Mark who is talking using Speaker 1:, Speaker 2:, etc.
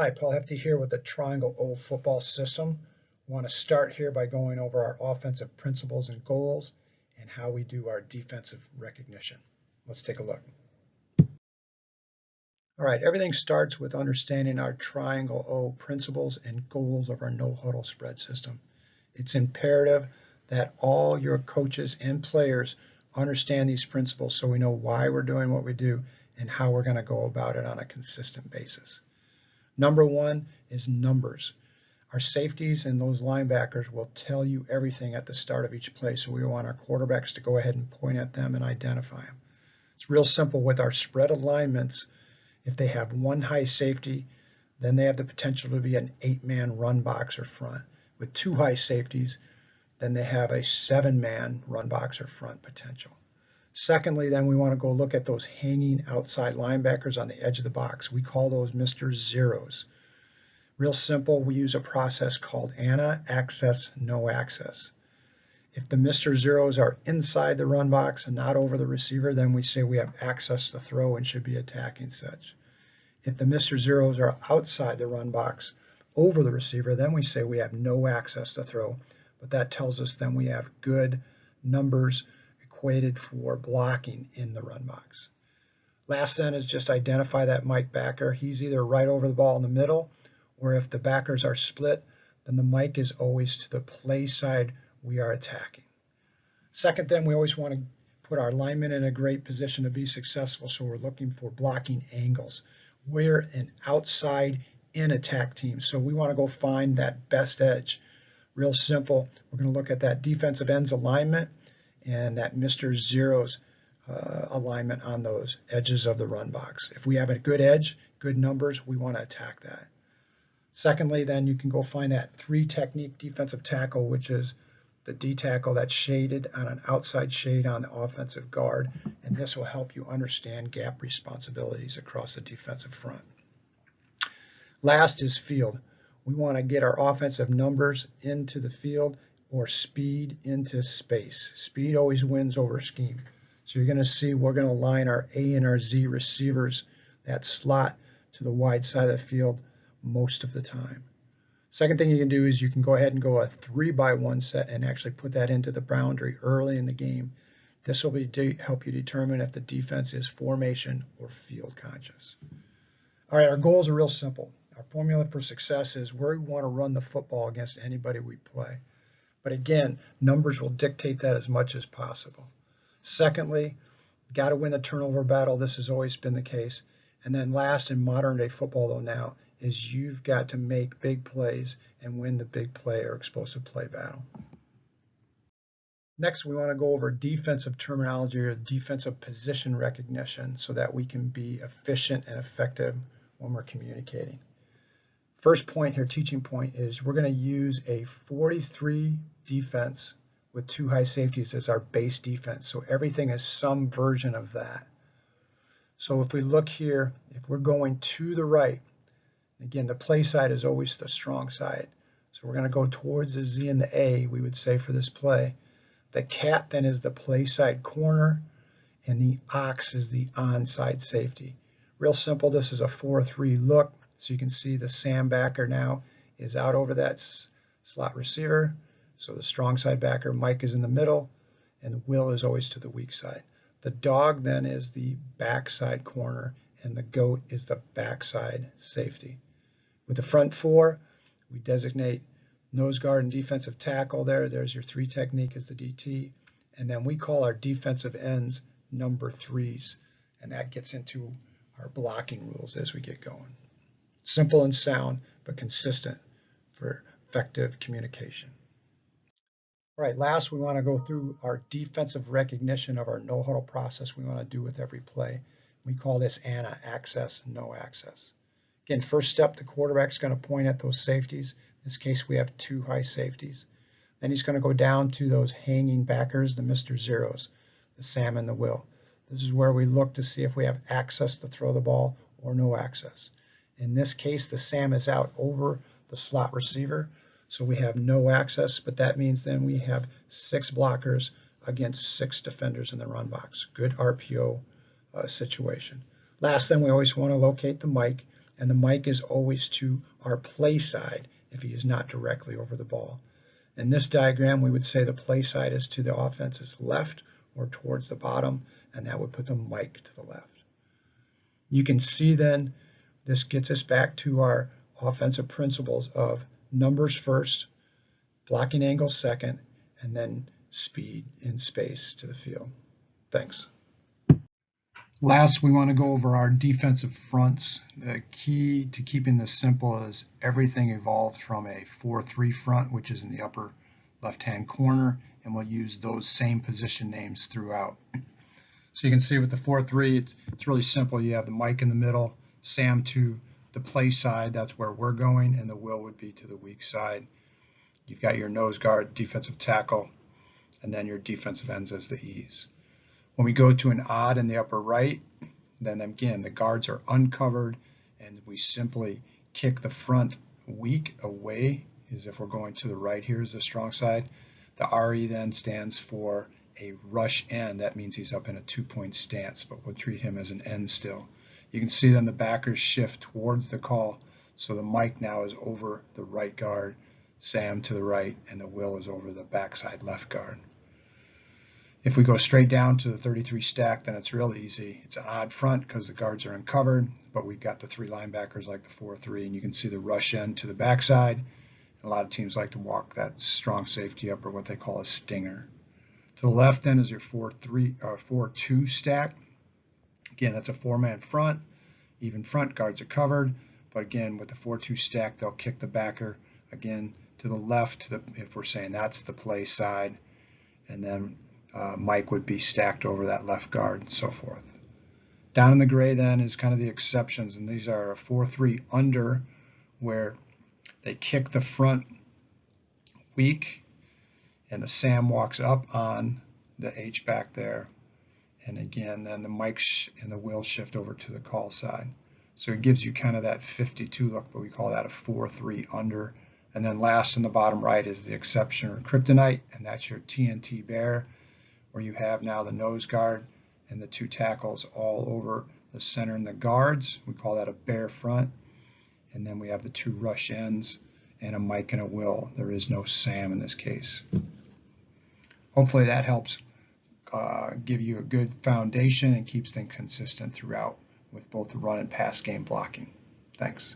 Speaker 1: Hi, Paul Hefty here with the TriangleO football system. I want to start here by going over our offensive principles and goals and how we do our defensive recognition. Let's take a look. All right, everything starts with understanding our TriangleO principles and goals of our no huddle spread system. It's imperative that all your coaches and players understand these principles so we know why we're doing what we do and how we're going to go about it on a consistent basis. Number one is numbers. Our safeties and those linebackers will tell you everything at the start of each play, so we want our quarterbacks to go ahead and point at them and identify them. It's real simple with our spread alignments. If they have one high safety, then they have the potential to be an 8-man run box or front. With two high safeties, then they have a 7-man run box or front potential. Secondly, then we want to go look at those hanging outside linebackers on the edge of the box. We call those Mr. Zeros. Real simple, we use a process called ANA, access, no access. If the Mr. Zeros are inside the run box and not over the receiver, then we say we have access to throw and should be attacking such. If the Mr. Zeros are outside the run box over the receiver, then we say we have no access to throw. But that tells us then we have good numbers equated for blocking in the run box. Last then is just identify that Mike backer. He's either right over the ball in the middle, or if the backers are split, then the Mike is always to the play side we are attacking. Second then, we always want to put our linemen in a great position to be successful, so we're looking for blocking angles. We're an outside in attack team, so we want to go find that best edge. Real simple, we're going to look at that defensive ends alignment and that Mr. Zeros alignment on those edges of the run box. If we have a good edge, good numbers, we want to attack that. Secondly, then you can go find that 3-technique defensive tackle, which is the D tackle that's shaded on an outside shade on the offensive guard, and this will help you understand gap responsibilities across the defensive front. Last is field. We want to get our offensive numbers into the field or speed into space. Speed always wins over scheme. So you're going to see we're going to line our A and our Z receivers, that slot, to the wide side of the field most of the time. Second thing you can do is you can go ahead and go a 3-by-1 set and actually put that into the boundary early in the game. This will help you determine if the defense is formation or field conscious. All right, our goals are real simple. Our formula for success is we want to run the football against anybody we play. But again, numbers will dictate that as much as possible. Secondly, got to win the turnover battle. This has always been the case. And then last, in modern day football though now, is you've got to make big plays and win the big play or explosive play battle. Next, we want to go over defensive terminology or defensive position recognition so that we can be efficient and effective when we're communicating. First point here, teaching point, is we're going to use a 43 defense with 2 high safeties as our base defense. So everything is some version of that. So if we look here, if we're going to the right, again, the play side is always the strong side. So we're going to go towards the Z and the A, we would say, for this play. The cat then is the play side corner, and the ox is the onside safety. Real simple, this is a 4-3 look. So you can see the Sam backer now is out over that slot receiver. So the strong side backer, Mike, is in the middle, and Will is always to the weak side. The dog then is the backside corner, and the goat is the backside safety. With the front 4, we designate nose guard and defensive tackle there. There's your 3 technique as the DT. And then we call our defensive ends number 3s, and that gets into our blocking rules as we get going. Simple and sound, but consistent for effective communication. All right, last we want to go through our defensive recognition of our no huddle process we want to do with every play. We call this ANA, access, no access. Again, first step, the quarterback's going to point at those safeties. In this case, we have 2 high safeties. Then he's going to go down to those hanging backers, the Mr. Zeros, the Sam and the Will. This is where we look to see if we have access to throw the ball or no access. In this case, the Sam is out over the slot receiver, so we have no access, but that means then we have 6 blockers against 6 defenders in the run box. Good RPO situation. Last, then, we always want to locate the Mike, and the mic is always to our play side if he is not directly over the ball. In this diagram, we would say the play side is to the offense's left or towards the bottom, and that would put the mic to the left. You can see then this gets us back to our offensive principles of numbers first, blocking angle second, and then speed in space to the field. Thanks. Last, we want to go over our defensive fronts. The key to keeping this simple is everything evolves from a 4-3 front, which is in the upper left-hand corner, and we'll use those same position names throughout. So you can see with the 4-3, it's really simple. You have the mic in the middle, Sam to the play side, that's where we're going, and the Will would be to the weak side. You've got your nose guard, defensive tackle, and then your defensive ends as the E's. When we go to an odd in the upper right, then again, the guards are uncovered, and we simply kick the front weak away, as if we're going to the right here is the strong side. The RE then stands for a rush end. That means he's up in a 2-point stance, but we'll treat him as an end still. You can see then the backers shift towards the call, so the mic now is over the right guard, Sam to the right, and the Will is over the backside left guard. If we go straight down to the 33 stack, then it's real easy. It's an odd front because the guards are uncovered, but we've got the 3 linebackers like the 4-3, and you can see the rush end to the backside. And a lot of teams like to walk that strong safety up, or what they call a stinger. To the left then is your 4-2 stack. Again, that's a 4-man front. Even front guards are covered, but again, with the 4-2 stack, they'll kick the backer again to the left, if we're saying that's the play side, and then Mike would be stacked over that left guard and so forth. Down in the gray then is kind of the exceptions, and these are a 4-3 under, where they kick the front weak, and the Sam walks up on the H back there, and again then the Mike and the Will shift over to the call side. So it gives you kind of that 52 look, but we call that a 4-3 under. And then last in the bottom right is the exception or kryptonite, and that's your TNT bear, where you have now the nose guard and the 2 tackles all over the center and the guards. We call that a bear front. And then we have the 2 rush ends and a Mike and a Will. There is no Sam in this case. Hopefully that helps give you a good foundation and keeps things consistent throughout with both the run and pass game blocking. Thanks.